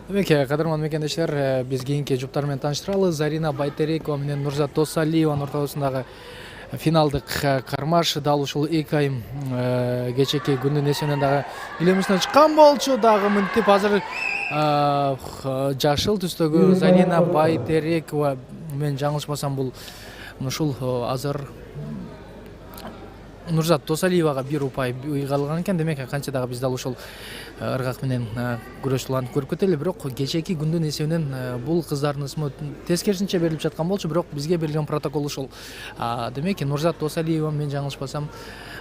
Демек, кадырман мекендештер, биз кийинки жуптар менен тааныштыралы. Зарина Байтерекова менен Нурзат Досалиеванын ортосундагы финалдык кармаш дал ушул 2 айым кечээки күндүн эсебинен дагы илемисинен чыккан болчу. Дагы мынтип азыр жашыл түстөгү Зарина Байтерекова, мен жаңылышпасам бул ушул азыр Нурзат Досалиевага 1 упай ыйгарылган экен. Демек, канча дагы биз дал ушул ыргак менен күрөштү көрүп кетели. Бирок кечээки күндүн эсебинен бул кыздардын ысмы тескерисинче берилип жаткан болчу. Бирок бизге берилген протокол ушул. Демек, Нурзат Досалиева, мен жаңылышпасам,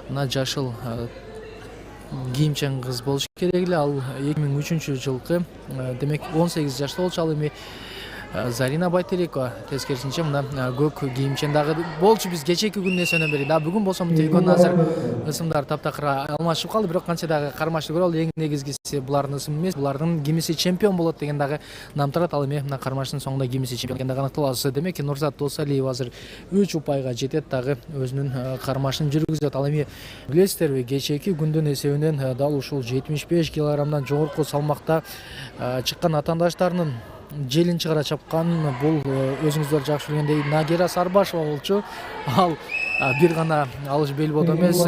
мына жашыл кийимчен кыз болуш керек эле. Ал 2003-жылкы, демек 18 жашта болчу. Ал эми Зарина Байтерекова тескерисинче мына көк кийимчен дагы болчу биз кечээки күндүн эсебинен бери. Бүгүн болсо телефон азыр ысымдар таптакыр алмашып калды. Бирок канча дагы кармашты көрөлү. Эң негизгиси булардын ысымы эмес, булардын кимиси чемпион болот деген дагы нам турат. Ал эми мына кармаштын соңунда кимиси чемпион деген дагы аныкталабыз. Демек, Нурзат Досалиева азыр 3 упайга жетет, дагы өзүнүн кармашын жүргүзөт. Ал эми билесиздерби, кечээки күндүн эсебинен дал ушул 75 килограммдан жогорку салмакта чыккан атаандаштарынын желин чыгара чапкан бул өзүңүздөр жакшы билгендей Нагира Сарбашева болчу. Ал бир гана алыш белбоодо эмес,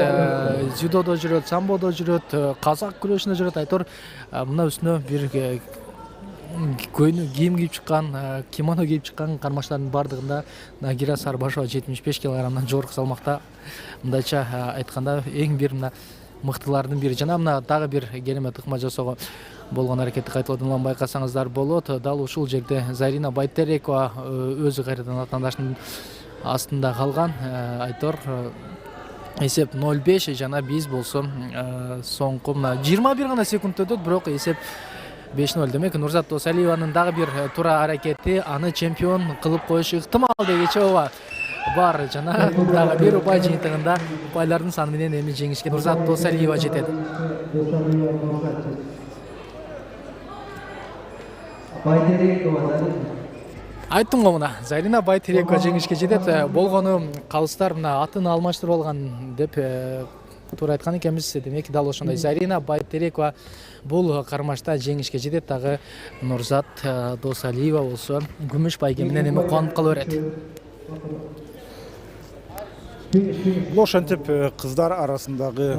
дзюдодо жүрөт, самбодо жүрөт, казак күрөшүндө жүрөт. Айтор мына үстүнө бир кийим кийип чыккан, кимоно кийип чыккан кармаштардын бардыгында Нагира Сарбашева 75 килограммдан жогорку салмакта, мындайча айтканда, эң бир мына мыктылардын бири. Жана мына дагы бир керемет ыкма жасоого болгон аракетти кайтадан байкасаңыздар болот. Дал ушул жерде Зарина Байтерекова өзү кайрадан атаандаштын астында калган. Айтор эсеп 0,5, жана биз болсо соңку мына 21 гана секунд өтөт, бирок эсеп 5-0. Демек, Нурзат Досалиеванын дагы бир туура аракети аны чемпион кылып коюшу ыктымал дегиче ооба бар. Жана дагы бир упай жыйынтыгында упайлардын саны менен эми жеңишке Нурзат Досалиева жетет. Айттым го, мына Зарина Байтерекова жеңишке жетет. Болгону калыстар мына атын алмаштырып алган деп туура айткан экенбиз. Демек, дал ошондой Зарина Байтерекова бул кармашта жеңишке жетет. Дагы Нурзат Досалиева болсо күмүш байге менен эми кубанып кала берет. Бул ошентип кыздар арасындагы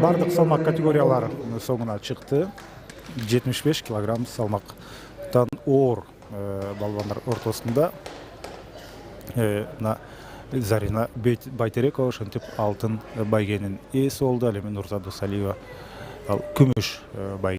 бардык салмак категориялары соңуна чыкты. 75 килограмм салмактан оор балбандар ортосунда Зарина Байтерекова ошентип алтын байгенин ээси болду. Ал эми Нурзат Досалиева ал күмүш байге.